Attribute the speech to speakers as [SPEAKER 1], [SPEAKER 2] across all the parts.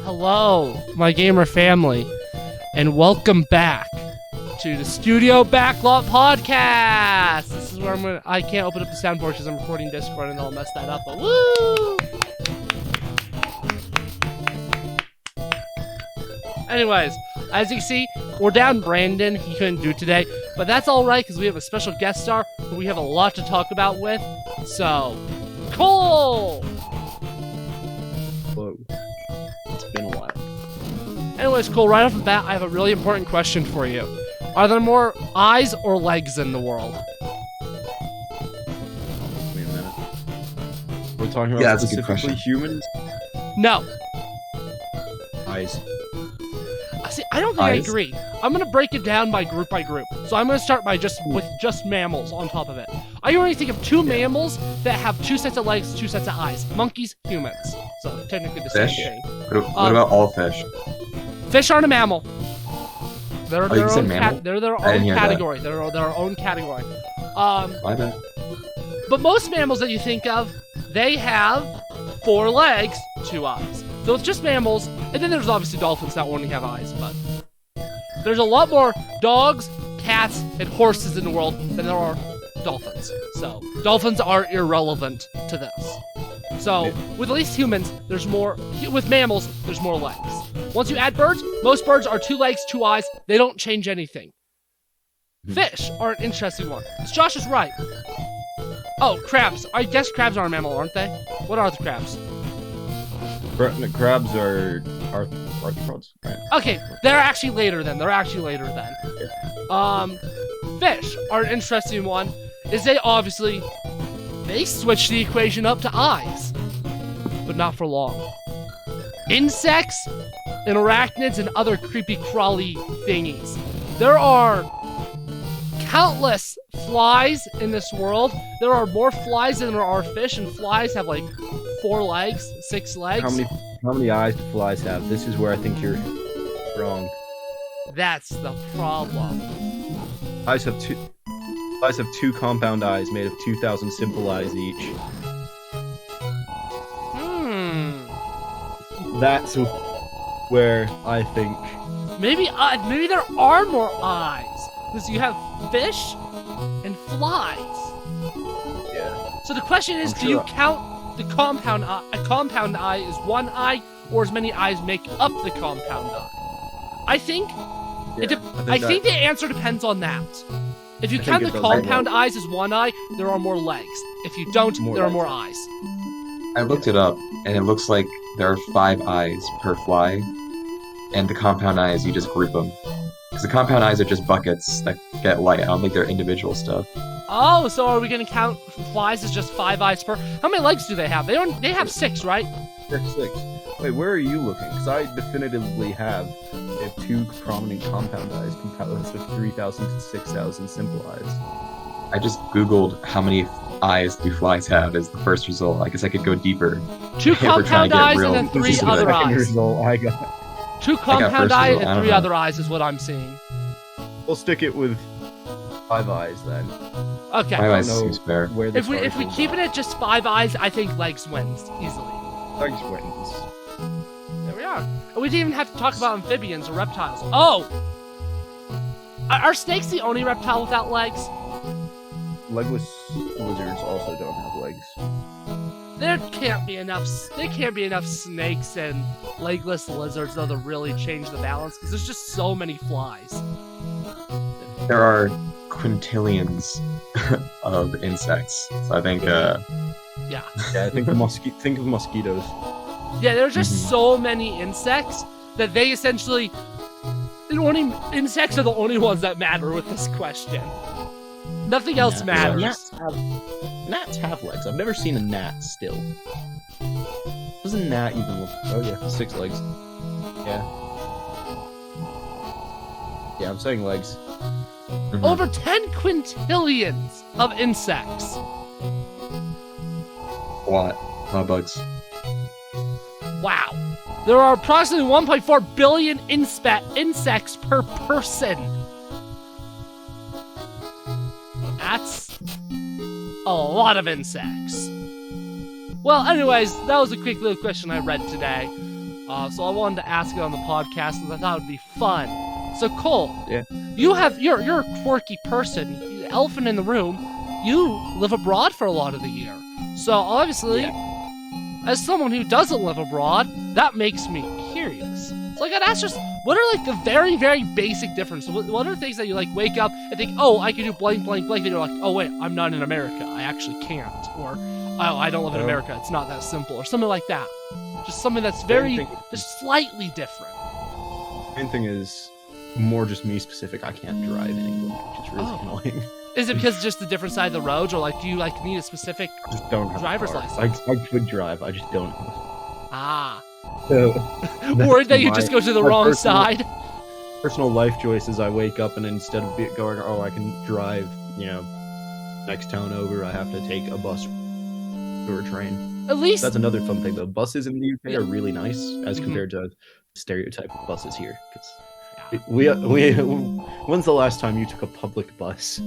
[SPEAKER 1] Hello, my gamer family, and welcome back to the Studio Backlot Podcast. This is where I can't open up the soundboard because I'm recording Discord and I'll mess that up, but woo! Anyways, as you can see, we're down Brandon. He couldn't do it today, but that's alright because we have a special guest star who we have a lot to talk about with. So, Cole!
[SPEAKER 2] Whoa. It's been a while.
[SPEAKER 1] Anyways, Cole, right off the bat, I have a really important question for you. Are there more eyes or legs in the world?
[SPEAKER 2] Wait a minute. We're talking about
[SPEAKER 3] that's a good
[SPEAKER 2] specifically
[SPEAKER 3] question.
[SPEAKER 2] humans?
[SPEAKER 1] No.
[SPEAKER 2] Eyes.
[SPEAKER 1] See, I don't think I
[SPEAKER 3] Eyes?
[SPEAKER 1] agree. I'm gonna break it down by group. So I'm gonna start by just mammals on top of it. I can only think of two mammals that have two sets of legs, two sets of eyes. Monkeys, humans. So technically the same
[SPEAKER 3] Fish?
[SPEAKER 1] thing.
[SPEAKER 3] What about all fish?
[SPEAKER 1] Fish aren't a mammal. They're
[SPEAKER 3] you
[SPEAKER 1] their
[SPEAKER 3] said
[SPEAKER 1] own
[SPEAKER 3] mammal?
[SPEAKER 1] they're their
[SPEAKER 3] I didn't
[SPEAKER 1] own
[SPEAKER 3] hear that.
[SPEAKER 1] category. They're their own category.
[SPEAKER 3] My bad.
[SPEAKER 1] But most mammals that you think of, they have 4 legs, 2 eyes. So it's just mammals, and then there's obviously dolphins that only have eyes, but there's a lot more dogs, cats, and horses in the world than there are dolphins. So dolphins are irrelevant to this. So with at least humans, there's more. With mammals, there's more legs. Once you add birds, most birds are 2 legs, 2 eyes. They don't change anything. Fish are an interesting one. Josh is right. Oh, crabs. I guess crabs are a mammal, aren't they? What are the crabs?
[SPEAKER 2] Crabs are arthropods, right?
[SPEAKER 1] Okay, they're actually later then. Fish are an interesting one. Is they switch the equation up to eyes, but not for long. Insects, and arachnids, and other creepy crawly thingies. There are countless flies in this world. There are more flies than there are fish, and flies have like 4 legs, 6 legs.
[SPEAKER 2] How many eyes do flies have? This is where I think you're wrong.
[SPEAKER 1] That's the problem.
[SPEAKER 2] Flies have two compound eyes made of 2,000 simple eyes each. That's where I think.
[SPEAKER 1] Maybe there are more eyes because you have fish and flies.
[SPEAKER 2] Yeah.
[SPEAKER 1] So the question is,
[SPEAKER 2] I'm
[SPEAKER 1] do you
[SPEAKER 2] sure-
[SPEAKER 1] count the compound eye? A compound eye is 1 eye, or as many eyes make up the compound eye? I think. I think the answer depends on that. If you
[SPEAKER 2] I
[SPEAKER 1] count
[SPEAKER 2] think
[SPEAKER 1] the
[SPEAKER 2] it does.
[SPEAKER 1] compound eyes as 1 eye, there are more legs. If you don't,
[SPEAKER 2] More
[SPEAKER 1] there are
[SPEAKER 2] legs.
[SPEAKER 1] more eyes.
[SPEAKER 3] I looked it up, and it looks like there are 5 eyes per fly, and the compound eyes, you just group them. Because the compound eyes are just buckets that get light. I don't think they're individual stuff.
[SPEAKER 1] Oh, so are we gonna count flies as just 5 eyes per? How many legs do they have? They have 6, right?
[SPEAKER 2] 6. Wait, where are you looking? Because I definitively have 2 prominent compound eyes composed of 3,000 to 6,000 simple eyes.
[SPEAKER 3] I just googled how many eyes do flies have as the first result. I guess I could go deeper.
[SPEAKER 1] 2
[SPEAKER 3] If we're trying
[SPEAKER 1] compound
[SPEAKER 3] to get
[SPEAKER 1] eyes
[SPEAKER 3] real
[SPEAKER 1] and then 3
[SPEAKER 3] specific.
[SPEAKER 1] other
[SPEAKER 2] Second
[SPEAKER 1] eyes.
[SPEAKER 2] result I got.
[SPEAKER 1] 2 compound
[SPEAKER 3] first
[SPEAKER 1] eyes
[SPEAKER 3] result, I
[SPEAKER 1] and
[SPEAKER 3] don't
[SPEAKER 1] 3
[SPEAKER 3] know.
[SPEAKER 1] other eyes is what I'm seeing.
[SPEAKER 2] We'll stick it with 5 eyes then.
[SPEAKER 1] Okay.
[SPEAKER 3] 5 eyes
[SPEAKER 2] know
[SPEAKER 3] seems fair.
[SPEAKER 2] Where the
[SPEAKER 1] If we
[SPEAKER 2] stars
[SPEAKER 1] keep it
[SPEAKER 2] lie.
[SPEAKER 1] at just 5 eyes, I think legs wins easily.
[SPEAKER 2] Legs wins.
[SPEAKER 1] There we are. And we didn't even have to talk about amphibians or reptiles. Oh! Are snakes the only reptile without legs?
[SPEAKER 2] Legless lizards also don't have legs.
[SPEAKER 1] There can't be enough snakes and legless lizards though to really change the balance because there's just so many flies.
[SPEAKER 3] There are quintillions of insects. So I think,
[SPEAKER 1] Yeah.
[SPEAKER 2] Yeah, I think think of mosquitoes.
[SPEAKER 1] Yeah, there's just
[SPEAKER 3] Mhm.
[SPEAKER 1] so many insects that they essentially insects are the only ones that matter with this question. Nothing else matters.
[SPEAKER 2] Gnats have legs. I've never seen a gnat still. Doesn't gnat even look? Oh yeah, 6 legs. Yeah. Yeah, I'm saying legs.
[SPEAKER 3] mhm.
[SPEAKER 1] Over 10 quintillions of insects.
[SPEAKER 3] A lot of bugs.
[SPEAKER 1] Wow. There are approximately 1.4 billion insects per person. That's a lot of insects. Well, anyways, that was a quick little question I read today. So I wanted to ask it on the podcast because I thought it would be fun. So Cole,
[SPEAKER 2] Yeah.
[SPEAKER 1] you're a quirky person, elephant in the room. You live abroad for a lot of the year. So obviously, as someone who doesn't live abroad, that makes me curious. So I gotta ask just, what are like the very, very basic differences? What are things that you like wake up and think, oh, I can do blank, blank, blank, and you're like, oh wait, I'm not in America, I actually can't. Or, oh, I don't live in America, it's not that simple, or something like that. Just something that's just slightly different.
[SPEAKER 2] Main thing is more just me specific. I can't drive in England, which is really annoying.
[SPEAKER 1] Is it because just the different side of the roads, or like do you like need a specific
[SPEAKER 2] I just don't have
[SPEAKER 1] driver's
[SPEAKER 2] a car.
[SPEAKER 1] license?
[SPEAKER 2] I could drive, I just don't.
[SPEAKER 1] So, or that you just go to the wrong side.
[SPEAKER 2] Personal life choices. I wake up and instead of going, oh, I can drive, next town over, I have to take a bus or a train.
[SPEAKER 1] At least
[SPEAKER 2] That's another fun thing though. Buses in the UK are really nice as compared to stereotype buses here. When's the last time you took a public bus?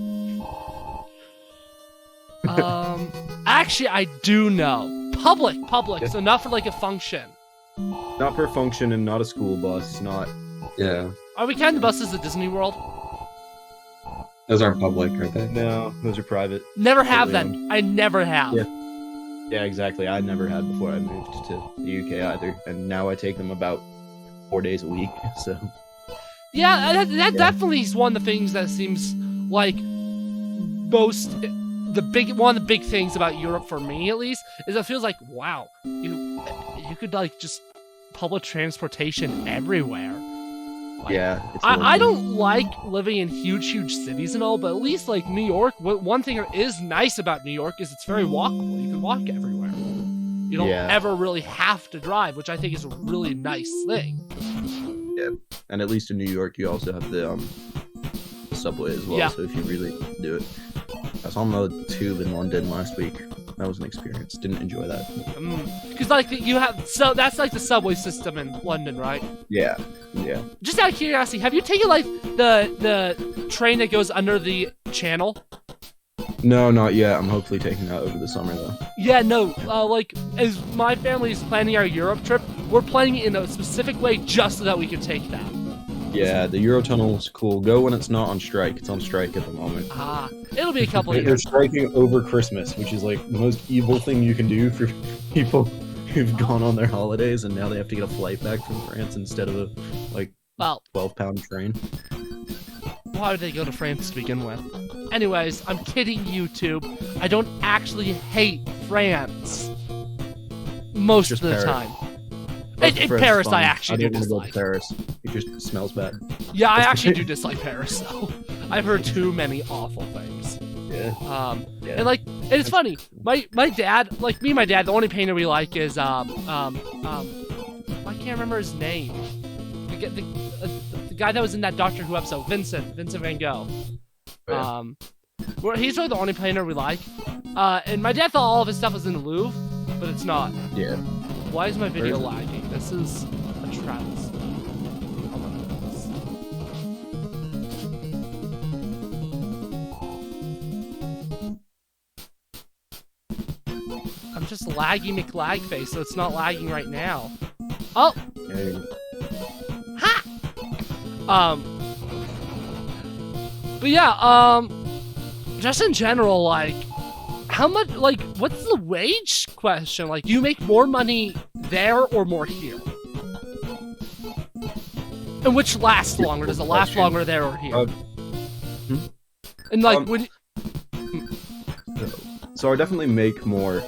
[SPEAKER 1] Actually, I do know. Public, so not for like a function.
[SPEAKER 2] Not per function and not a school bus, not...
[SPEAKER 3] Yeah.
[SPEAKER 1] Are we counting the buses at Disney World?
[SPEAKER 3] Those aren't public, are they?
[SPEAKER 2] No, those are private.
[SPEAKER 1] Never have
[SPEAKER 2] Totally
[SPEAKER 1] then. I never have.
[SPEAKER 2] Yeah, exactly. I never had before I moved to the UK either, and now I take them about 4 days a week, so...
[SPEAKER 1] Yeah, that definitely is one of the things that seems like one of the big things about Europe for me at least is it feels like, wow, you could like just public transportation everywhere. Like,
[SPEAKER 2] yeah, it's
[SPEAKER 1] I don't like living in huge cities and all, but at least like New York, one thing that is nice about New York is it's very walkable. You can walk everywhere. You don't ever really have to drive, which I think is a really nice thing.
[SPEAKER 2] Yeah, and at least in New York, you also have the subway as well.
[SPEAKER 1] Yeah.
[SPEAKER 2] So if you really do it, I was on the tube in London last week. That was an experience. Didn't enjoy that.
[SPEAKER 1] Because like that's like the subway system in London, right?
[SPEAKER 2] Yeah.
[SPEAKER 1] Just out of curiosity, have you taken like the train that goes under the channel?
[SPEAKER 2] No, not yet. I'm hopefully taking that over the summer though.
[SPEAKER 1] Yeah, no. Like as my family is planning our Europe trip, we're planning it in a specific way just so that we can take that.
[SPEAKER 2] Yeah, the Eurotunnel's cool. Go when it's not on strike. It's on strike at the moment.
[SPEAKER 1] It'll be a couple of
[SPEAKER 2] They're
[SPEAKER 1] years.
[SPEAKER 2] striking over Christmas, which is like the most evil thing you can do for people who've gone on their holidays and now they have to get a flight back from France instead of a 12-pound train.
[SPEAKER 1] Why would they go to France to begin with? Anyways, I'm kidding, YouTube. I don't actually hate France most of the
[SPEAKER 2] Paris.
[SPEAKER 1] time.
[SPEAKER 2] Most
[SPEAKER 1] In
[SPEAKER 2] of France
[SPEAKER 1] Paris,
[SPEAKER 2] is
[SPEAKER 1] I
[SPEAKER 2] fine.
[SPEAKER 1] actually do
[SPEAKER 2] don't wanna go to
[SPEAKER 1] dislike.
[SPEAKER 2] Paris. It just smells bad.
[SPEAKER 1] Yeah, I actually do dislike Paris, though. I've heard too many awful things.
[SPEAKER 2] Yeah.
[SPEAKER 1] And it's funny. My dad, like me and my dad, the only painter we like is I can't remember his name. The guy that was in that Doctor Who episode, Vincent Van Gogh. He's really the only painter we like. And my dad thought all of his stuff was in the Louvre, but it's not.
[SPEAKER 2] Yeah.
[SPEAKER 1] Why is my video
[SPEAKER 2] Where is it?
[SPEAKER 1] lagging? This is a travesty. Oh my goodness. I'm just laggy McLagface, so it's not lagging right now. Oh!
[SPEAKER 2] Yeah.
[SPEAKER 1] Ha! But yeah, just in general, like, how much, like, what's the wage question? Like, do you make more money there or more here? And which lasts longer? Does it last longer there or here? And like, when
[SPEAKER 2] So I definitely make more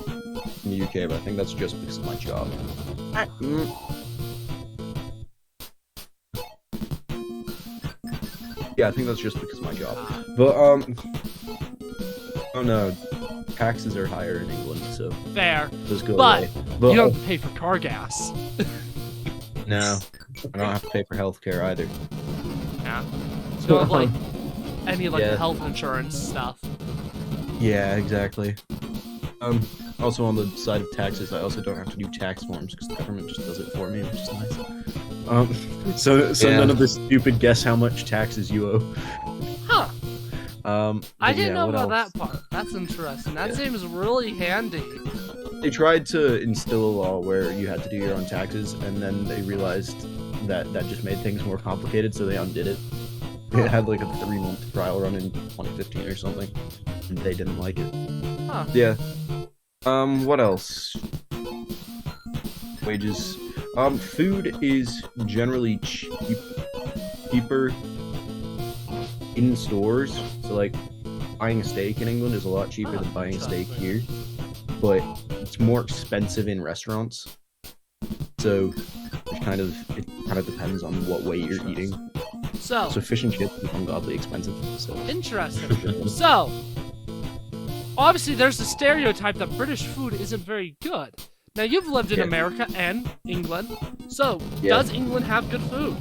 [SPEAKER 2] in the UK, but I think that's just because of my job. Yeah, I think that's just because of my job. But oh no, taxes are higher in England, so
[SPEAKER 1] fair,
[SPEAKER 2] those go
[SPEAKER 1] but
[SPEAKER 2] away. But
[SPEAKER 1] you don't have to pay for car gas.
[SPEAKER 2] no, I don't have to pay for healthcare either.
[SPEAKER 1] Yeah, so you don't have like any like health insurance stuff.
[SPEAKER 2] Yeah, exactly. Also on the side of taxes, I also don't have to do tax forms because the government just does it for me, which is nice. So none of this stupid guess how much taxes you owe.
[SPEAKER 1] Huh. I didn't know about that part. That's interesting. That seems really handy.
[SPEAKER 2] They tried to instill a law where you had to do your own taxes, and then they realized that that just made things more complicated, so they undid it. It had like a 3-month trial run in 2015 or something, and they didn't like it.
[SPEAKER 1] Huh.
[SPEAKER 2] Yeah. What else? Wages. Food is generally cheaper in stores. So like, buying a steak in England is a lot cheaper than buying a steak here, but it's more expensive in restaurants. So it kind of depends on what way you're eating.
[SPEAKER 1] So
[SPEAKER 2] fish and chips is ungodly expensive. So
[SPEAKER 1] interesting. So obviously, there's a stereotype that British food isn't very good. Now you've lived in America and England, so does England have good food?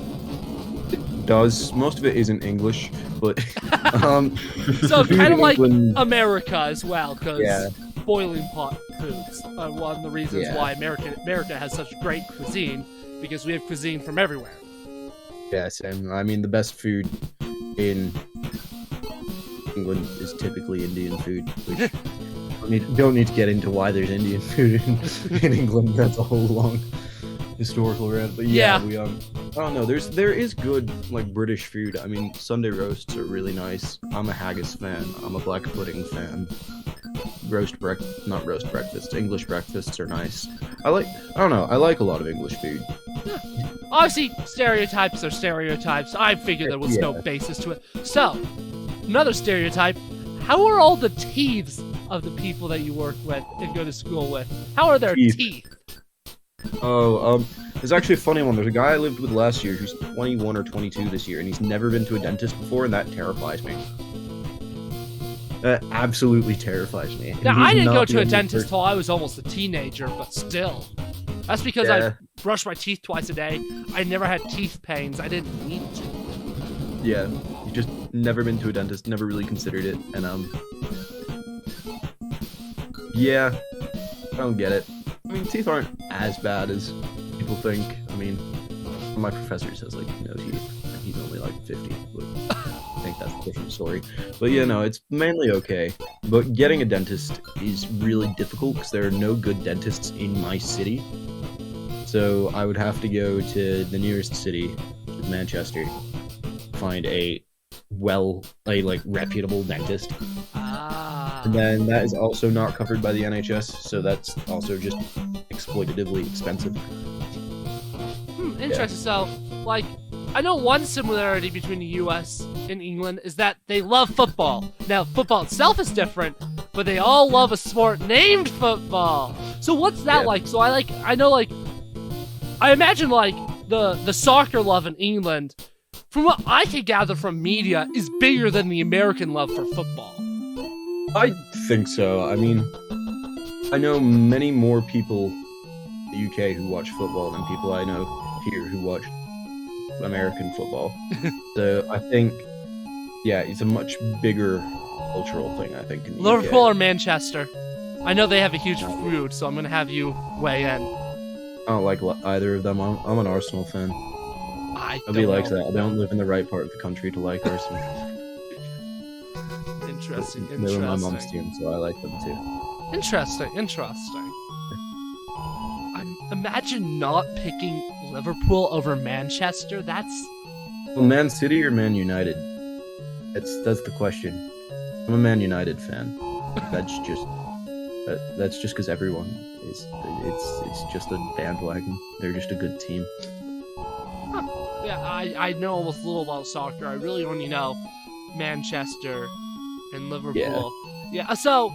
[SPEAKER 2] It does. Most of it isn't English, but
[SPEAKER 1] so kind of like
[SPEAKER 2] England,
[SPEAKER 1] America as well, because boiling pot foods are one of the reasons why America has such great cuisine, because we have cuisine from everywhere.
[SPEAKER 2] Yeah, same. I mean, the best food in England is typically Indian food, which don't need to get into why there's Indian food in England. That's a whole long historical rant. But we I don't know. There is good like British food. I mean, Sunday roasts are really nice. I'm a haggis fan. I'm a black pudding fan. Not roast breakfast. English breakfasts are nice. I don't know. I like a lot of English food.
[SPEAKER 1] Yeah. Obviously, stereotypes are stereotypes. I figured there was no basis to it. So, another stereotype. How are all the teeth of the people that you work with and go to school with? How are their teeth?
[SPEAKER 2] There's actually a funny one. There's a guy I lived with last year who's 21 or 22 this year, and he's never been to a dentist before, and that terrifies me. That absolutely terrifies me.
[SPEAKER 1] Now, I didn't go to a dentist till I was almost a teenager, but still. That's because I brush my teeth twice a day. I never had teeth pains. I didn't need to.
[SPEAKER 2] Yeah, you just never been to a dentist, never really considered it, and yeah, I don't get it. I mean, teeth aren't as bad as people think. I mean, my professor says like no teeth, and he's only like 50, but I think that's a different story. But yeah, no, it's mainly okay. But getting a dentist is really difficult because there are no good dentists in my city. So I would have to go to the nearest city, which is Manchester, find a reputable dentist. And then that is also not covered by the NHS, so that's also just exploitatively expensive.
[SPEAKER 1] Interesting. Yeah. So, like, I know one similarity between the US and England is that they love football. Now, football itself is different, but they all love a sport named football. So what's that like? So I imagine like the soccer love in England, from what I can gather from media, is bigger than the American love for football.
[SPEAKER 2] I think so. I mean, I know many more people in the UK who watch football than people I know here who watch American football. So I think, it's a much bigger cultural thing, I think, in the
[SPEAKER 1] Liverpool
[SPEAKER 2] UK.
[SPEAKER 1] or Manchester? I know they have a huge feud, so I'm going to have you weigh in.
[SPEAKER 2] I don't like either of them. I'm an Arsenal fan. Nobody likes that. I don't live in the right part of the country to like Arsenal.
[SPEAKER 1] Interesting.
[SPEAKER 2] They're my mom's team, so I like them too.
[SPEAKER 1] Interesting. Imagine not picking Liverpool over Manchester.
[SPEAKER 2] Well, Man City or Man United? That's the question. I'm a Man United fan. That's just because everyone is. It's just a bandwagon. They're just a good team.
[SPEAKER 1] Huh. Yeah, I know almost little about soccer. I really only know Manchester and Liverpool. Yeah. So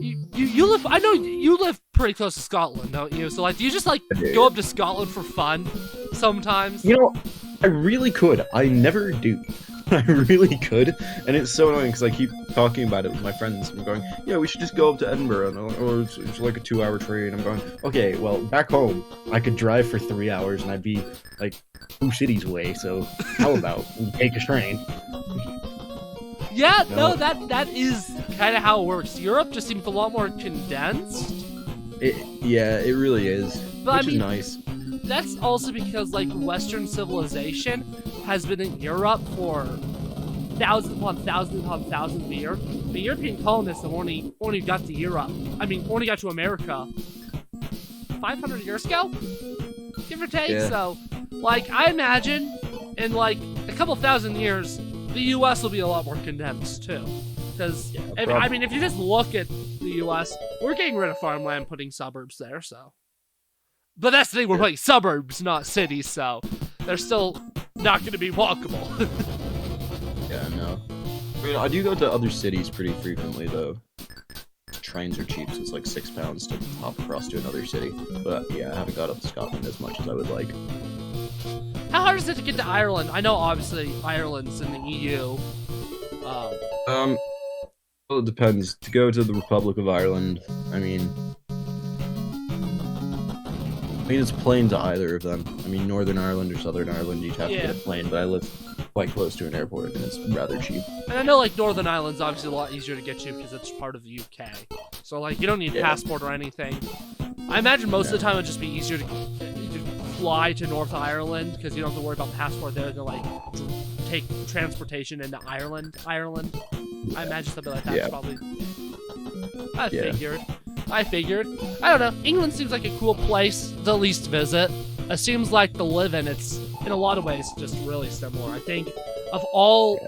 [SPEAKER 1] you live. I know you live pretty close to Scotland, don't you? So like, do you just like go up to Scotland for fun sometimes?
[SPEAKER 2] You know, I really could. I never do. I really could, and it's so annoying because I keep talking about it with my friends. I'm going, we should just go up to Edinburgh, or it's like a 2-hour train. I'm going, okay, well, back home, I could drive for 3 hours, and I'd be like 2 cities away. So how about we take a train?
[SPEAKER 1] Yeah, no, that is kind of how it works. Europe just seems a lot more condensed.
[SPEAKER 2] It really is, which is nice.
[SPEAKER 1] That's also because like Western civilization has been in Europe for thousands upon thousands upon thousands of years. the European colonists have only got to Europe. I mean, only got to America 500 years ago, give or take.
[SPEAKER 2] Yeah.
[SPEAKER 1] So, like, I imagine in like a couple thousand years, the U.S. will be a lot more condensed too. Because I mean, if you just look at the U.S., we're getting rid of farmland, putting suburbs there. So, but that's the thing, we're putting suburbs, not cities. So, they're still not going to be walkable.
[SPEAKER 2] Yeah, no. I mean, I do go to other cities pretty frequently, though. Trains are cheap, so it's like £6 to hop across to another city. But yeah, I haven't got up to Scotland as much as I would like.
[SPEAKER 1] How hard is it to get to Ireland? I know, obviously, Ireland's in the EU.
[SPEAKER 2] Well, it depends. To go to the Republic of Ireland, I mean, it's plane to either of them. I mean, Northern Ireland or Southern Ireland, you'd have to get a plane, but I live quite close to an airport, and it's rather cheap.
[SPEAKER 1] And I know, like, Northern Ireland's obviously a lot easier to get to because it's part of the UK. So, like, you don't need a passport or anything. I imagine most of the time it would just be easier to fly to North Ireland because you don't have to worry about passport there to, like, take transportation into Ireland. I imagine something like that's probably... I figured. I don't know. England seems like a cool place to at least visit. It seems like the live in, it's in a lot of ways just really similar. I think of all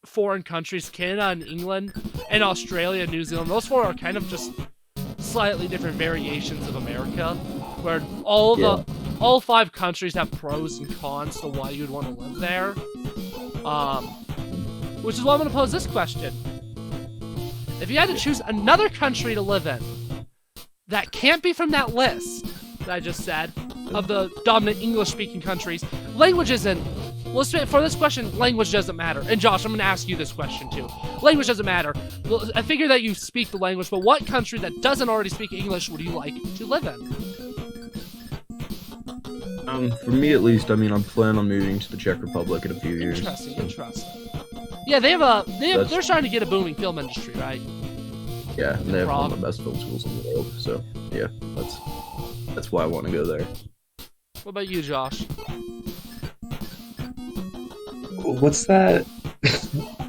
[SPEAKER 1] foreign countries, Canada and England and Australia and New Zealand, those four are kind of just slightly different variations of America, where all 5 countries have pros and cons to why you'd want to live there. Which is why I'm going to pose this question. If you had to choose another country to live in that can't be from that list that I just said, of the dominant English-speaking countries, language isn't... For this question, language doesn't matter. And Josh, I'm going to ask you this question too. Language doesn't matter. I figure that you speak the language, but what country that doesn't already speak English would you like to live in?
[SPEAKER 2] For me at least, I mean, I'm planning on moving to the Czech Republic in a few years.
[SPEAKER 1] Interesting. Yeah, they're trying to get a booming film industry, right?
[SPEAKER 2] Yeah, and they have one of the best film schools in the world, so yeah, that's why I want to go there.
[SPEAKER 1] What about you, Josh?
[SPEAKER 3] What's that?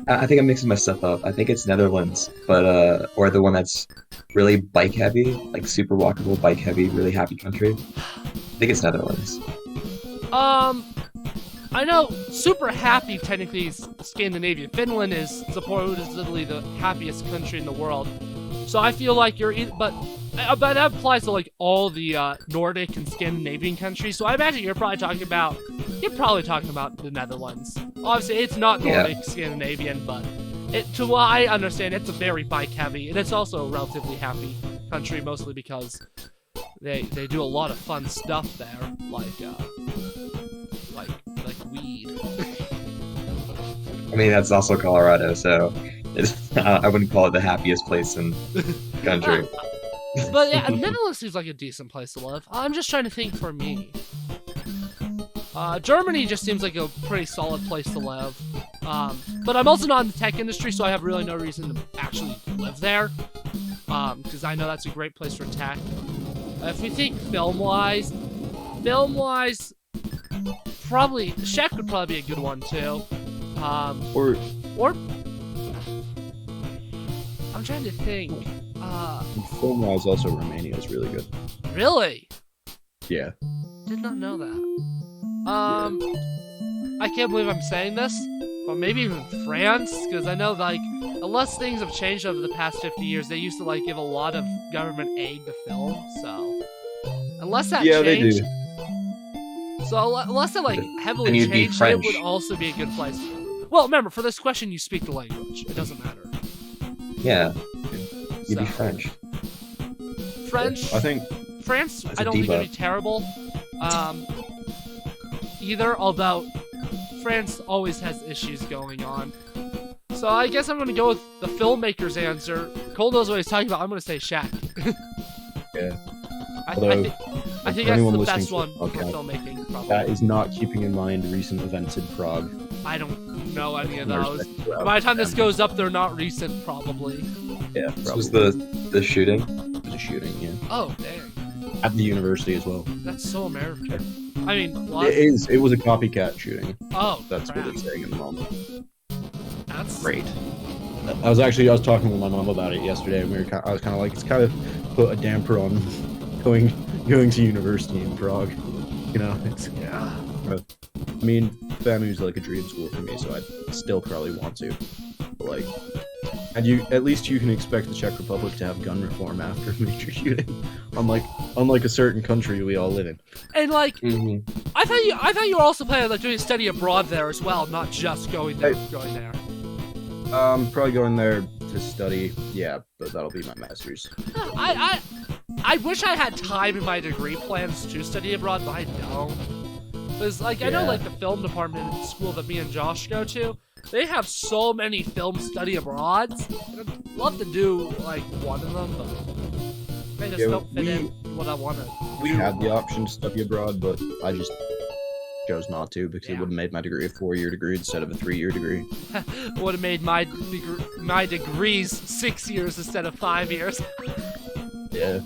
[SPEAKER 3] I think I'm mixing my stuff up. I think it's Netherlands, but or the one that's really bike heavy, like super walkable, bike heavy, really happy country. I think it's Netherlands.
[SPEAKER 1] I know super happy technically is Scandinavia. Finland is supposedly the happiest country in the world. So I feel like but that applies to like all the Nordic and Scandinavian countries. So I imagine you're probably talking about the Netherlands. Obviously, it's not Nordic Scandinavian, but to what I understand, it's a very bike heavy, and it's also a relatively happy country, mostly because they do a lot of fun stuff there, like weed.
[SPEAKER 3] I mean, that's also Colorado, so I wouldn't call it the happiest place in the country.
[SPEAKER 1] But yeah, Netherlands seems like a decent place to live. I'm just trying to think for me. Germany just seems like a pretty solid place to live. But I'm also not in the tech industry, so I have really no reason to actually live there. Because I know that's a great place for tech. If we think film-wise, probably Czech would probably be a good one too. Or I'm trying to think.
[SPEAKER 2] Film-wise, also Romania is really good.
[SPEAKER 1] Really?
[SPEAKER 2] Yeah.
[SPEAKER 1] Did not know that. I can't believe I'm saying this, but maybe even France, because I know, like, unless things have changed over the past 50 years, they used to, like, give a lot of government aid to film, so... Unless that changed...
[SPEAKER 3] they do.
[SPEAKER 1] So, unless that, like, heavily changed, it would also be a good place. Well, remember, for this question, you speak the language. It doesn't matter.
[SPEAKER 3] Yeah. You'd be French.
[SPEAKER 1] French?
[SPEAKER 2] I think...
[SPEAKER 1] France, I don't think would be terrible. Either, although France always has issues going on. So I guess I'm going to go with the filmmaker's answer. Cole knows what he's talking about. I'm going to say Shaq.
[SPEAKER 2] Yeah.
[SPEAKER 1] I think that's the best one for filmmaking, probably.
[SPEAKER 2] That is not keeping in mind recent events in Prague.
[SPEAKER 1] I don't know any of those. By the time this goes up, they're not recent, probably.
[SPEAKER 2] Yeah, probably.
[SPEAKER 3] This was the shooting?
[SPEAKER 2] It was a shooting, yeah.
[SPEAKER 1] Oh, dang.
[SPEAKER 2] At the university as well.
[SPEAKER 1] That's so American. I mean, what?
[SPEAKER 2] It is. It was a copycat shooting.
[SPEAKER 1] Oh,
[SPEAKER 2] That's
[SPEAKER 1] crap.
[SPEAKER 2] what it's saying in the moment.
[SPEAKER 1] That's
[SPEAKER 3] great.
[SPEAKER 2] I was talking with my mom about it yesterday, and I was kind of like, it's kind of put a damper on going to university in Prague. You know, it's I mean, FAMU is like a dream school for me, so I'd still probably want to. But like, and at least you can expect the Czech Republic to have gun reform after a major shooting, unlike a certain country we all live in.
[SPEAKER 1] And like, I thought you were also planning like doing a study abroad there as well, not just going there.
[SPEAKER 2] Probably going there to study. Yeah, but that'll be my master's.
[SPEAKER 1] I wish I had time in my degree plans to study abroad, but I don't. Because like I know like the film department in the school that me and Josh go to, they have so many film study abroads. I'd love to do like one of them, but they just don't fit in what I want to.
[SPEAKER 2] We had the option to study abroad, but I just chose not to because it would have made my degree a 4-year degree instead of a 3-year degree.
[SPEAKER 1] Would have made my degrees 6 years instead of 5 years.
[SPEAKER 2] Yeah.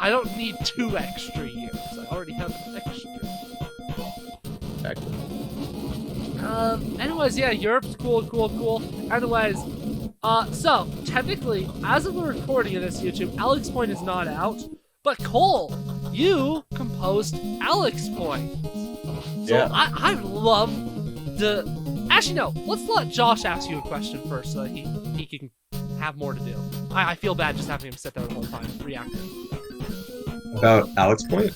[SPEAKER 1] I don't need 2 extra years. I already have an extra.
[SPEAKER 2] Exactly.
[SPEAKER 1] Anyways, yeah, Europe's cool. Anyways, so technically, as of the recording of this YouTube, Alex Point is not out, but Cole, you composed Alex Point. So
[SPEAKER 2] yeah.
[SPEAKER 1] I'd love to. Actually, no. Let's let Josh ask you a question first, so that he can have more to do. I feel bad just having him sit there the whole time reacting.
[SPEAKER 3] About Alex Point?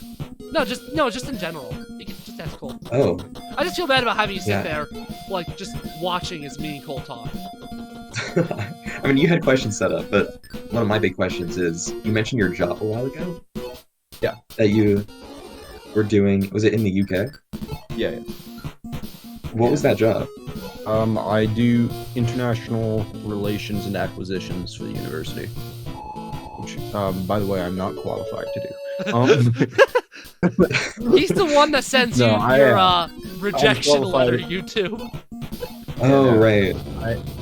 [SPEAKER 1] No, just in general. You can just ask Cole.
[SPEAKER 3] Oh.
[SPEAKER 1] I just feel bad about having you sit there, like, just watching as me and Cole talk.
[SPEAKER 3] I mean, you had questions set up, but one of my big questions is, you mentioned your job a while ago?
[SPEAKER 2] Yeah.
[SPEAKER 3] That you were doing, was it in the UK?
[SPEAKER 2] Yeah.
[SPEAKER 3] What was that job?
[SPEAKER 2] I do international relations and acquisitions for the university. Which, by the way, I'm not qualified to do.
[SPEAKER 1] He's the one that sends your rejection letter, YouTube.
[SPEAKER 3] Oh, right.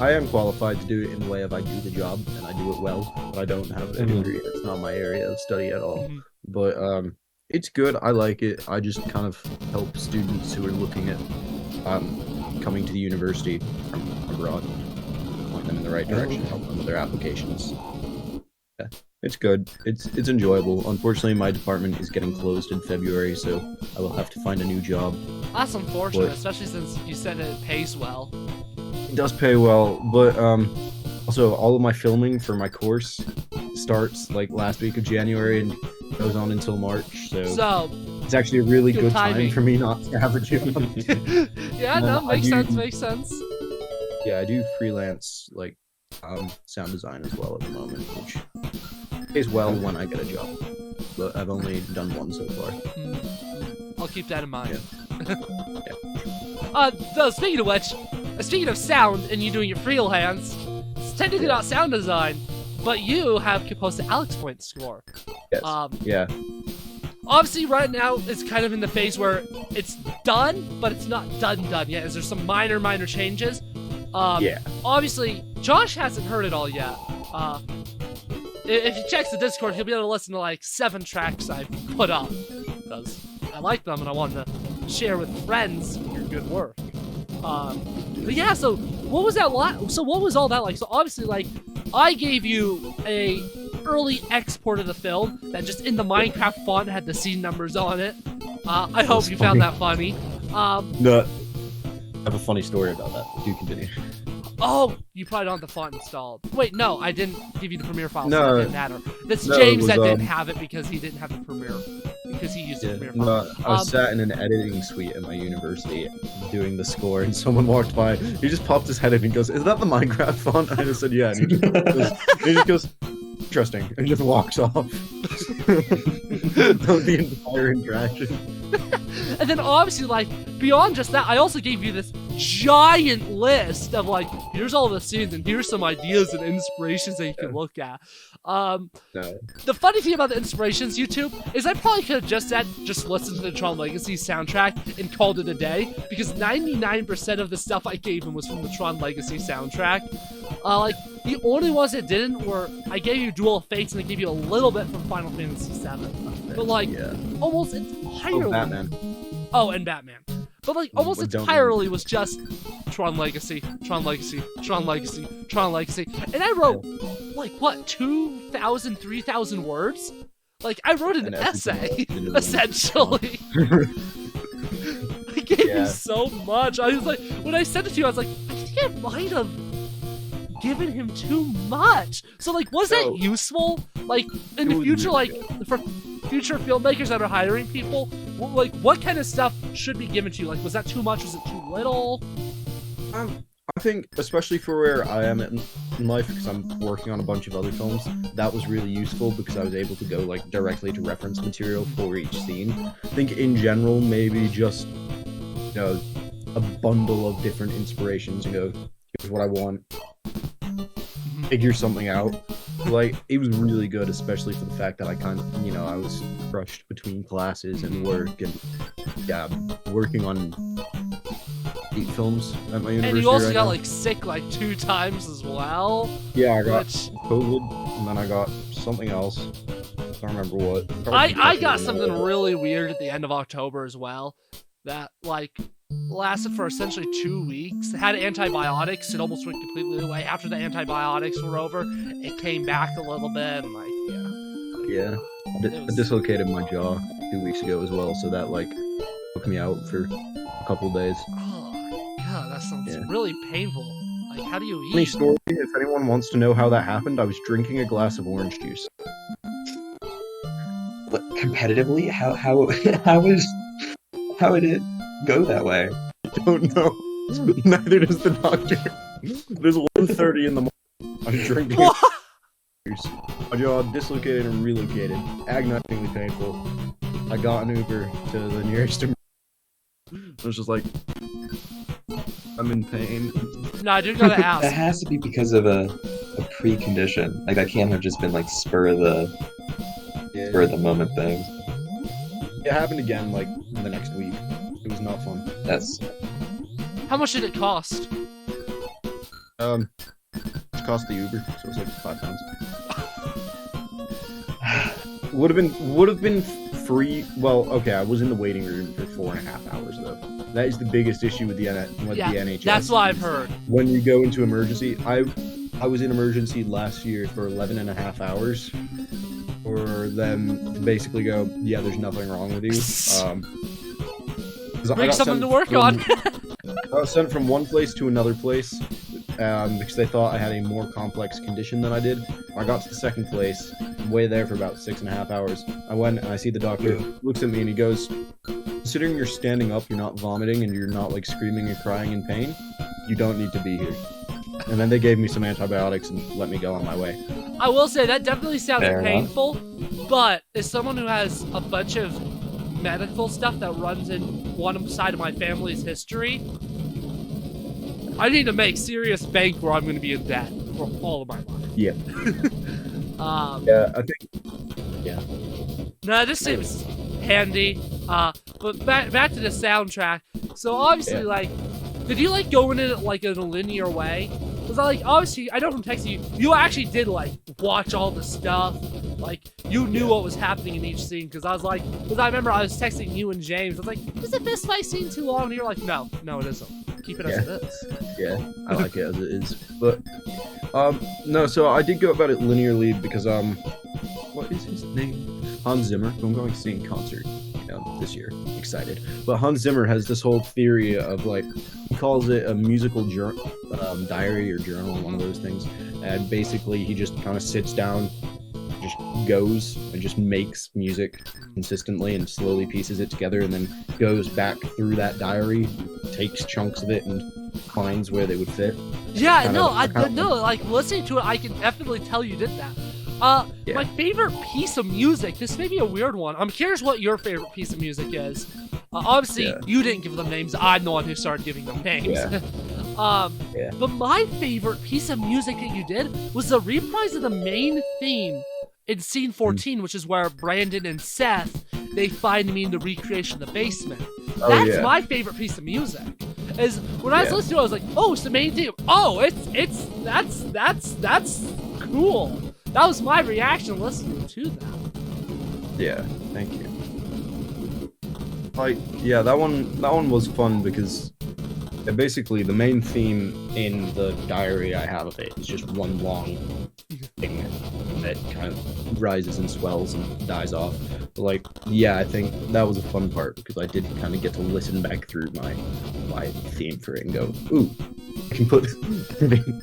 [SPEAKER 2] I am qualified to do it in the way of I do the job, and I do it well, but I don't have a degree. It's not my area of study at all. But it's good. I like it. I just kind of help students who are looking at coming to the university from abroad, point them in the right direction, help them with their applications. Yeah, it's good. It's enjoyable. Unfortunately, my department is getting closed in February, so I will have to find a new job.
[SPEAKER 1] That's unfortunate, especially since you said it pays well.
[SPEAKER 2] It does pay well, but also all of my filming for my course starts like last week of January and goes on until March. So it's actually a really good time for me not to have a job.
[SPEAKER 1] Yeah, no, makes sense.
[SPEAKER 2] Yeah, I do freelance like sound design as well at the moment, which pays well when I get a job. But I've only done one so far.
[SPEAKER 1] I'll keep that in mind.
[SPEAKER 2] Yeah.
[SPEAKER 1] So speaking of which, speaking of sound and you doing your freelance, it's technically not sound design, but you have composed the Alex Point score.
[SPEAKER 2] Yes. Yeah.
[SPEAKER 1] Obviously, right now, it's kind of in the phase where it's done, but it's not done yet. As there's some minor changes.
[SPEAKER 2] Yeah.
[SPEAKER 1] Obviously, Josh hasn't heard it all yet. If he checks the Discord, he'll be able to listen to like 7 tracks I've put up because I like them and I want to share with friends your good work. But yeah, so what was that like? So what was all that like? So obviously, like, I gave you a early export of the film that just in the Minecraft font had the scene numbers on it. I hope you found that funny.
[SPEAKER 2] No, I have a funny story about that. Do continue.
[SPEAKER 1] Oh, you probably don't have the font installed. Wait, no, I didn't give you the Premiere file, so it didn't matter. That's James that didn't have it because he didn't have the Premiere. Because he used the Premiere file.
[SPEAKER 2] No, I was sat in an editing suite at my university doing the score, and someone walked by. He just popped his head in and goes, "Is that the Minecraft font?" I just said, "Yeah." And he just goes, "Interesting," and just walks off. That was the entire interaction.
[SPEAKER 1] And then obviously, like, beyond just that, I also gave you this giant list of, like, here's all the scenes and here's some ideas and inspirations that you can look at. The funny thing about the inspirations, YouTube, is I probably could have just said, just listen to the Tron Legacy soundtrack and called it a day, because 99% of the stuff I gave him was from the Tron Legacy soundtrack. Like, the only ones that didn't were, I gave you Duel of Fates and I gave you a little bit from Final Fantasy VII. But, like, almost entirely...
[SPEAKER 2] Oh, Batman.
[SPEAKER 1] Oh, and Batman. but like almost entirely was just Tron Legacy, Tron Legacy, Tron Legacy, Tron Legacy. And I wrote like what, 2,000, 3,000 words? Like I wrote an essay, essentially. It gave me so much. I was like, when I sent it to you, I was like, I think I might have given him too much. So like, was that useful? Like in the future, like for future filmmakers that are hiring people, like what kind of stuff should be given to you? Like, was that too much? Was it too little?
[SPEAKER 2] I think, especially for where I am in life, because I'm working on a bunch of other films, that was really useful because I was able to go like directly to reference material for each scene. I think in general, maybe just a bundle of different inspirations. Here's what I want. Figure something out. Like it was really good, especially for the fact that I kind of, I was crushed between classes and work, and working on 8 films at my university.
[SPEAKER 1] And you also got like sick like 2 times as well.
[SPEAKER 2] Yeah, I got COVID, and then I got something else. I don't remember what.
[SPEAKER 1] I got something really weird at the end of October as well. That like lasted for essentially 2 weeks. It had antibiotics. It almost went completely away. After the antibiotics were over, it came back a little bit. And
[SPEAKER 2] I dislocated my jaw 2 weeks ago as well, so that like took me out for a couple days.
[SPEAKER 1] Oh god, that sounds really painful. Like, how do you eat?
[SPEAKER 2] Funny story, if anyone wants to know how that happened, I was drinking a glass of orange juice.
[SPEAKER 3] But competitively, how did it go that way?
[SPEAKER 2] I don't know. Neither does the doctor. There's 1:30 in the morning. I'm drinking juice. My jaw dislocated and relocated. Agonizingly painful. I got an Uber to the nearest emergency. I was just like, I'm in pain.
[SPEAKER 1] No, I do gotta ask.
[SPEAKER 3] That has to be because of a precondition. Like that can't have just been like spur of the moment thing.
[SPEAKER 2] It happened again like the next week. It was not fun.
[SPEAKER 1] How much did it cost?
[SPEAKER 2] It cost the Uber, so it was like £5. Would have been free. Well, okay, I was in the waiting room for 4.5 hours though. That is the biggest issue with the NHS.
[SPEAKER 1] That's what I've heard.
[SPEAKER 2] When you go into emergency, I was in emergency last year for 11.5 hours. For them to basically go, yeah, there's nothing wrong with you.
[SPEAKER 1] Bring something to work on.
[SPEAKER 2] I was sent from one place to another place because they thought I had a more complex condition than I did. I got to the second place, I'm way there for about 6.5 hours. I went and I see the doctor, looks at me and he goes, considering you're standing up, you're not vomiting, and you're not like screaming and crying in pain, you don't need to be here. And then they gave me some antibiotics and let me go on my way.
[SPEAKER 1] I will say that definitely sounds painful, but as someone who has a bunch of medical stuff that runs in one side of my family's history, I need to make serious bank where I'm going to be in debt for all of my life.
[SPEAKER 2] Yeah. I think.
[SPEAKER 1] No, this seems handy. But back to the soundtrack. So obviously, like, did you like going in it like in a linear way? Because like obviously, I know from texting you actually did like watch all the stuff. Like you knew what was happening in each scene. Because I remember I was texting you and James. I was like, is the fist fight scene too long? And you're like, no, it isn't. Keep it as it is.
[SPEAKER 2] Yeah, I like it as it is. But no, so I did go about it linearly because what is his name? Hans Zimmer, who I'm going to see in concert this year. Excited. But Hans Zimmer has this whole theory of like, he calls it a musical diary or journal, one of those things. And basically he just kind of sits down, just goes and just makes music consistently and slowly pieces it together and then goes back through that diary, takes chunks of it and finds where they would fit.
[SPEAKER 1] Yeah, like listening to it, I can definitely tell you did that. My favorite piece of music, this may be a weird one. I'm curious what your favorite piece of music is. Obviously, you didn't give them names. I'm the one who started giving them names.
[SPEAKER 2] Yeah.
[SPEAKER 1] But my favorite piece of music that you did was the reprise of the main theme in scene 14, which is where Brandon and Seth, they find me in the recreation of the basement. That's my favorite piece of music. Is when I was listening to it, I was like, oh, it's the main theme. Oh, that's cool. That was my reaction listening to that.
[SPEAKER 2] Yeah, thank you. Like, yeah, that one was fun because basically the main theme in the diary I have of it is just one long thing that kind of rises and swells and dies off. But like, yeah, I think that was a fun part because I did kind of get to listen back through my theme for it and go, ooh, I can put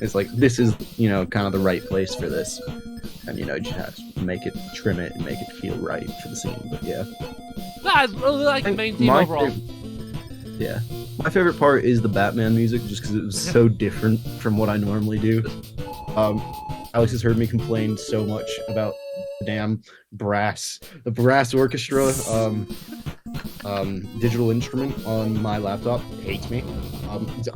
[SPEAKER 2] it's like this is kind of the right place for this, and you just have to trim it and make it feel right for the scene. But yeah.
[SPEAKER 1] No, I really like the main theme overall.
[SPEAKER 2] Yeah. My favorite part is the Batman music, just because it was so different from what I normally do. Alex has heard me complain so much about the damn the brass orchestra, digital instrument on my laptop. It hates me.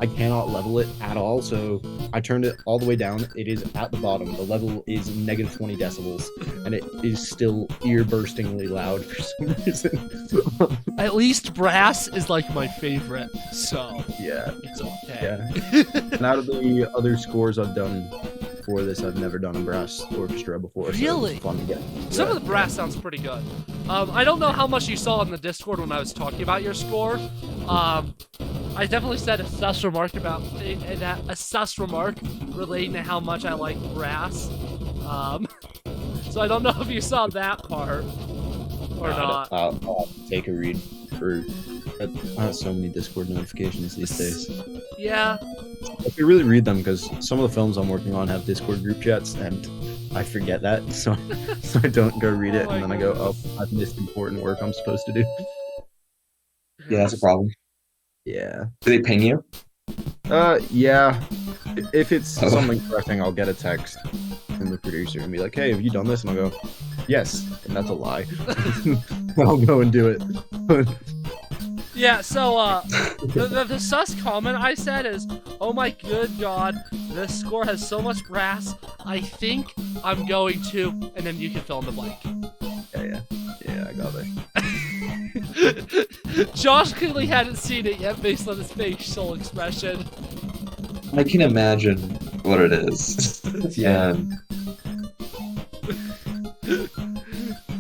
[SPEAKER 2] I cannot level it at all, so I turned it all the way down. It is at the bottom. The level is negative 20 decibels, and it is still ear-burstingly loud for some reason.
[SPEAKER 1] At least brass is like my favorite, so
[SPEAKER 2] yeah,
[SPEAKER 1] it's okay.
[SPEAKER 2] Yeah. And out of the other scores I've done for this, I've never done a brass orchestra before.
[SPEAKER 1] Really?
[SPEAKER 2] So it's fun to get.
[SPEAKER 1] Some of the brass sounds pretty good. I don't know how much you saw in the Discord when I was talking about your score. I definitely said a sus remark relating to how much I like brass. So I don't know if you saw that part or not.
[SPEAKER 2] I'll take a read for. I have so many Discord notifications these days.
[SPEAKER 1] Yeah.
[SPEAKER 2] I could really read them because some of the films I'm working on have Discord group chats, and I forget that, so I don't go read it, and then I go, oh, I've missed important work I'm supposed to do.
[SPEAKER 3] Yeah, that's a problem.
[SPEAKER 2] Yeah.
[SPEAKER 3] Do they ping you?
[SPEAKER 2] Yeah. If it's something pressing, I'll get a text from the producer and be like, hey, have you done this? And I'll go, yes, and that's a lie. I'll go and do it.
[SPEAKER 1] Yeah, so, the sus comment I said is, oh my good god, this score has so much brass, I think I'm going to, and then you can fill in the blank.
[SPEAKER 2] Yeah, I got it.
[SPEAKER 1] Josh clearly hadn't seen it yet based on his facial expression.
[SPEAKER 3] I can imagine what it is. Yeah.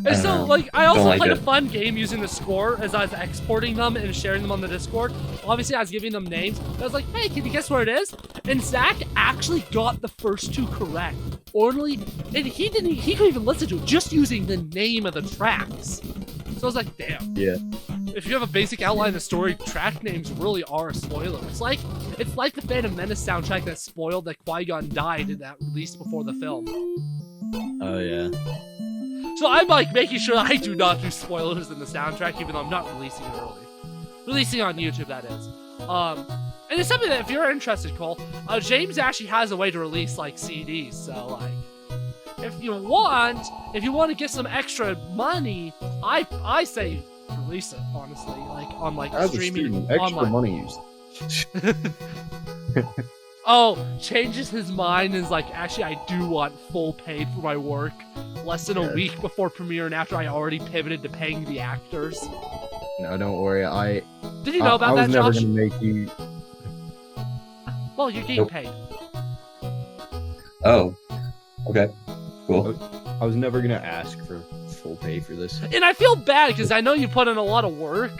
[SPEAKER 1] And so, like, I also
[SPEAKER 3] like
[SPEAKER 1] played
[SPEAKER 3] it.
[SPEAKER 1] a fun game using the score as I was exporting them and sharing them on the Discord. Obviously, I was giving them names. I was like, hey, can you guess what it is? And Zach actually got the first two correct. Orderly, and he couldn't even listen to it, just using the name of the tracks. So I was like, damn.
[SPEAKER 2] Yeah.
[SPEAKER 1] If you have a basic outline of the story, track names really are a spoiler. It's like the Phantom Menace soundtrack that spoiled that Qui-Gon died in that release before the film.
[SPEAKER 2] Oh, yeah.
[SPEAKER 1] So I'm like making sure I do not do spoilers in the soundtrack, even though I'm not releasing it early. Releasing on YouTube, that is. And it's something that if you're interested, Cole, James actually has a way to release like CDs. So like, if you want to get some extra money, I say release it. Honestly, like on like streaming
[SPEAKER 2] extra
[SPEAKER 1] online.
[SPEAKER 2] Money used.
[SPEAKER 1] Oh, changes his mind and is like, actually, I do want full pay for my work. Less than a week before premiere and after I already pivoted to paying the actors.
[SPEAKER 2] No, don't worry.
[SPEAKER 1] Did you know about that, Josh?
[SPEAKER 2] I was never gonna make you.
[SPEAKER 1] Well, you're getting paid.
[SPEAKER 3] Oh. Okay. Cool.
[SPEAKER 2] I was never gonna ask for full pay for this.
[SPEAKER 1] And I feel bad because I know you put in a lot of work.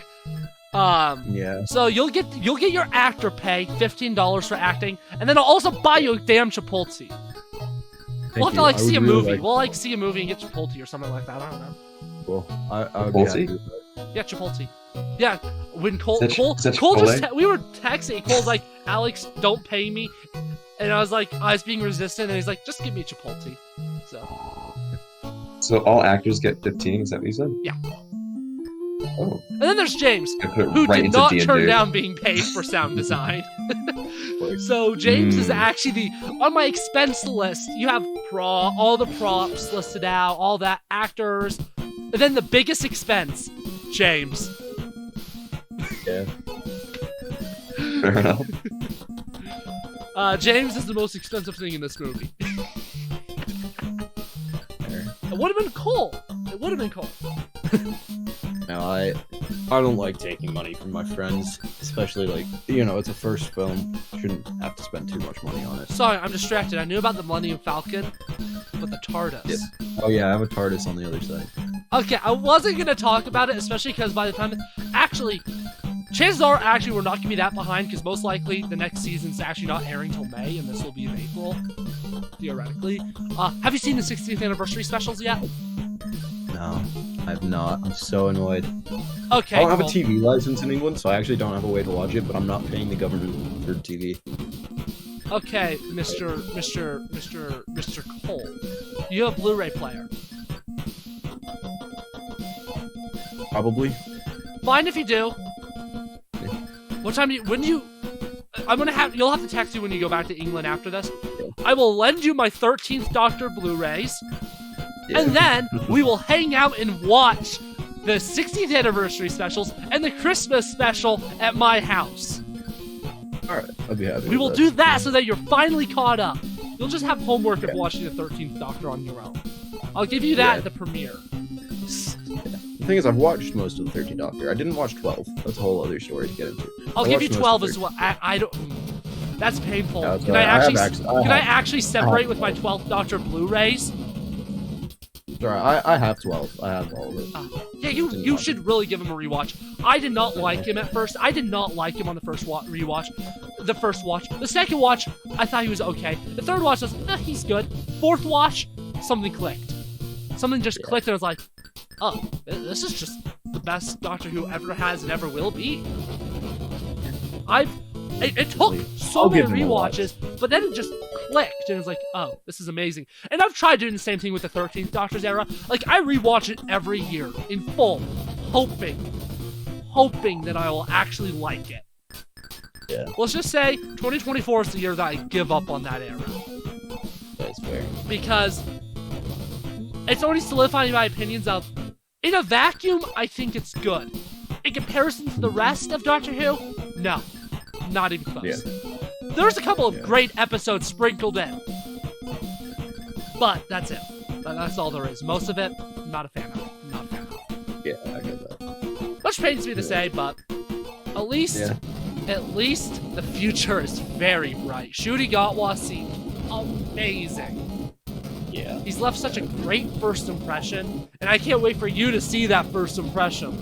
[SPEAKER 2] Yeah.
[SPEAKER 1] So you'll get your actor pay, $15 for acting, and then I'll also buy you a damn Chipotle. We'll have to like see a movie. We'll like see a movie and get Chipotle or something like that. I don't know.
[SPEAKER 2] Well, I'll be happy with that.
[SPEAKER 1] Yeah, Chipotle. Yeah, when Cole
[SPEAKER 3] Is that
[SPEAKER 1] Cole
[SPEAKER 3] Chipotle?
[SPEAKER 1] just we were texting. Cole's like, Alex, don't pay me, and I was being resistant, and he's like, just give me Chipotle.
[SPEAKER 3] So all actors get 15. Is that what you said?
[SPEAKER 1] Yeah.
[SPEAKER 3] Oh.
[SPEAKER 1] And then there's James,
[SPEAKER 3] I put it
[SPEAKER 1] who
[SPEAKER 3] right
[SPEAKER 1] did
[SPEAKER 3] into
[SPEAKER 1] not
[SPEAKER 3] D&D.
[SPEAKER 1] turn down being paid for sound design. So James is actually on my expense list. You have all the props listed out, all that, actors, and then the biggest expense, James.
[SPEAKER 2] Yeah.
[SPEAKER 3] Fair enough.
[SPEAKER 1] James is the most expensive thing in this movie. It would have been Cole. It would have been Cole.
[SPEAKER 2] No, I don't like taking money from my friends, especially like, it's a first film. Shouldn't have to spend too much money on it.
[SPEAKER 1] Sorry, I'm distracted. I knew about the Millennium Falcon, but the TARDIS.
[SPEAKER 2] Yeah. Oh yeah, I have a TARDIS on the other side.
[SPEAKER 1] Okay, I wasn't gonna talk about it, especially because by the time, actually, chances are actually we're not gonna be that behind because most likely the next season's actually not airing till May, and this will be in April, theoretically. Have you seen the 60th anniversary specials yet?
[SPEAKER 2] No, I have not. I'm so annoyed.
[SPEAKER 1] Okay.
[SPEAKER 2] I don't have a TV license in England, so I actually don't have a way to watch it. But I'm not paying the government for TV.
[SPEAKER 1] Okay, Mr. Cole, you have a Blu-ray player.
[SPEAKER 2] Probably.
[SPEAKER 1] Fine if you do. What time when you? You'll have to text you when you go back to England after this. I will lend you my 13th Doctor Blu-rays, and then we will hang out and watch the 60th anniversary specials and the Christmas special at my house.
[SPEAKER 2] Alright, I'll be happy.
[SPEAKER 1] We will do that so that you're finally caught up. You'll just have homework of watching the 13th Doctor on your own. I'll give you that at the premiere.
[SPEAKER 2] The thing is, I've watched most of the 13th Doctor. I didn't watch 12. That's a whole other story to get into.
[SPEAKER 1] I'll give you 12 as well. I don't. That's painful.
[SPEAKER 2] Yeah,
[SPEAKER 1] can I actually separate with my 12th Doctor Blu-rays?
[SPEAKER 2] Sorry, I have 12. I have all of it.
[SPEAKER 1] Yeah, you should really give him a rewatch. I did not like him at first. I did not like him on the first rewatch. The first watch. The second watch, I thought he was okay. The third watch, I was like, he's good. Fourth watch, something clicked. Something just clicked and I was like, oh, this is just the best Doctor Who ever has and ever will be. It took so many rewatches, but then it just clicked, and it was like, oh, this is amazing. And I've tried doing the same thing with the 13th Doctor's era. Like, I rewatch it every year in full, hoping that I will actually like it.
[SPEAKER 2] Yeah.
[SPEAKER 1] Let's just say 2024 is the year that I give up on that era.
[SPEAKER 2] That's fair.
[SPEAKER 1] Because it's already solidifying my opinions of, in a vacuum, I think it's good. In comparison to the rest of Doctor Who, no. Not even close. Yeah. There's a couple of great episodes sprinkled in. But that's it. That's all there is. Most of it, not a fan of.
[SPEAKER 2] Yeah, I get that.
[SPEAKER 1] Which pains me to say, but at least the future is very bright. Ncuti Gatwa seemed amazing.
[SPEAKER 2] Yeah.
[SPEAKER 1] He's left such a great first impression, and I can't wait for you to see that first impression.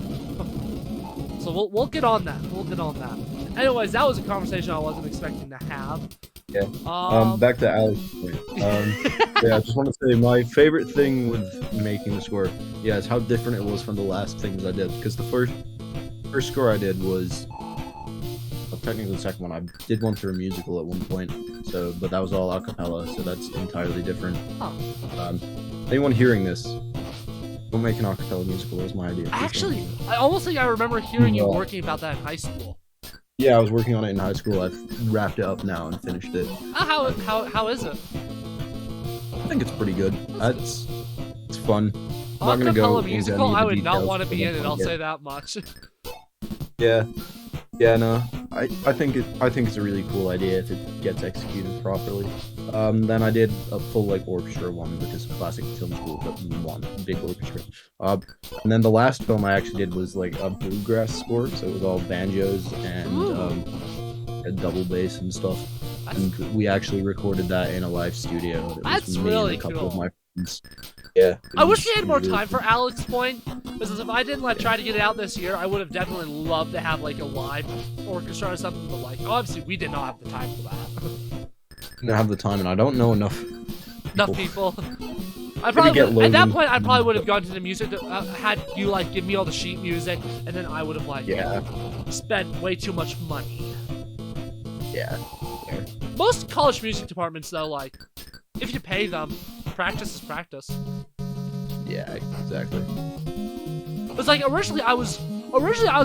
[SPEAKER 1] So we'll get on that. Anyways, that was a conversation I wasn't expecting to have.
[SPEAKER 2] Yeah. Back to Alex's point. Yeah, I just want to say my favorite thing with making the score, is how different it was from the last things I did. Because the first score I did was, technically the second one. I did one for a musical at one point, but that was all a cappella, so that's entirely different. Anyone hearing this, don't make an a cappella musical. That was my idea.
[SPEAKER 1] Actually, I almost think I remember hearing you working about that in high school.
[SPEAKER 2] Yeah, I was working on it in high school. I've wrapped it up now and finished it.
[SPEAKER 1] How is it?
[SPEAKER 2] I think it's pretty good. It's fun.
[SPEAKER 1] I'm not gonna go musical. I would not want to be in it. I'll say that much.
[SPEAKER 2] Yeah, no. I think it's a really cool idea if it gets executed properly. Then I did a full orchestra one, which is classic film school, but one big orchestra. And then the last film I actually did was a bluegrass score, so it was all banjos and a double bass and stuff. And we actually recorded that in a live studio.
[SPEAKER 1] That's really
[SPEAKER 2] and a couple
[SPEAKER 1] cool.
[SPEAKER 2] Of my friends. Yeah.
[SPEAKER 1] I wish we had more time for Alex's point, because if I didn't try to get it out this year, I would have definitely loved to have a live orchestra or something. But obviously, we did not have the time for that.
[SPEAKER 2] Didn't have the time, and I don't know enough
[SPEAKER 1] people. At that point, I probably would have gone to the music, had you give me all the sheet music, and then I would have spent way too much money.
[SPEAKER 2] Yeah.
[SPEAKER 1] Most college music departments though, if you pay them, practice is practice.
[SPEAKER 2] Yeah, exactly.
[SPEAKER 1] It's originally I was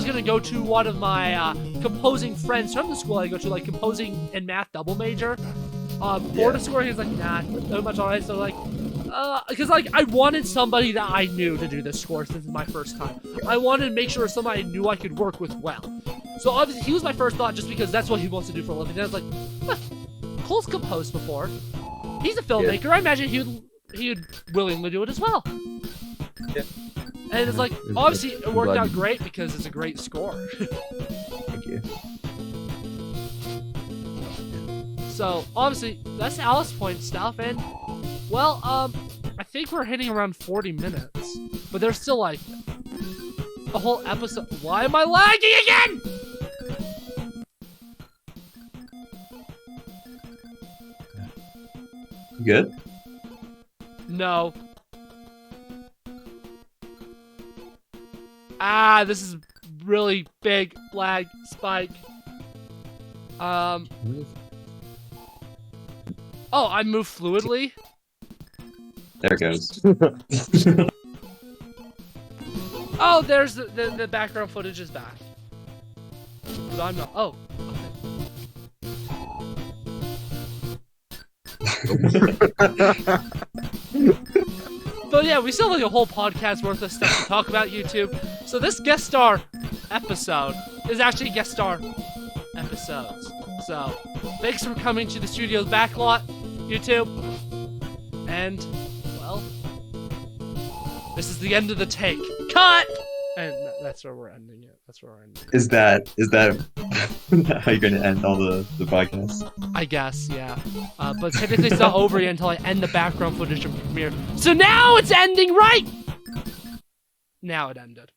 [SPEAKER 1] gonna go to one of my composing friends from the school I go to, composing and math double major. For the score, he was nah, not much alright. So because I wanted somebody that I knew to do this score since it's my first time. I wanted to make sure somebody I knew I could work with well. So obviously he was my first thought just because that's what he wants to do for a living. And I was Cole's composed before. He's a filmmaker. I imagine he'd willingly do it as well.
[SPEAKER 2] Yeah.
[SPEAKER 1] And it's obviously it worked out great because it's a great score.
[SPEAKER 2] Thank you.
[SPEAKER 1] So obviously that's Alice Point stuff, and well, I think we're hitting around 40 minutes. but there's still like a whole episode. Why am I lagging again?
[SPEAKER 3] You good?
[SPEAKER 1] No. Ah, this is really big lag spike. Oh, I move fluidly.
[SPEAKER 3] There it goes.
[SPEAKER 1] Oh, there's the background footage is back. But I'm not. Oh. But yeah, we still have like a whole podcast worth of stuff to talk about YouTube. So this guest star episode is actually guest star episodes. So thanks for coming to the studio's backlot, YouTube. And well, this is the end of the take. Cut! And that's where we're ending it. That's where we're ending it.
[SPEAKER 3] Is that how you're gonna end all the podcasts?
[SPEAKER 1] I guess, yeah. But technically it's not over yet until I end the background footage from Premiere. So now it's ending right! Now it ended.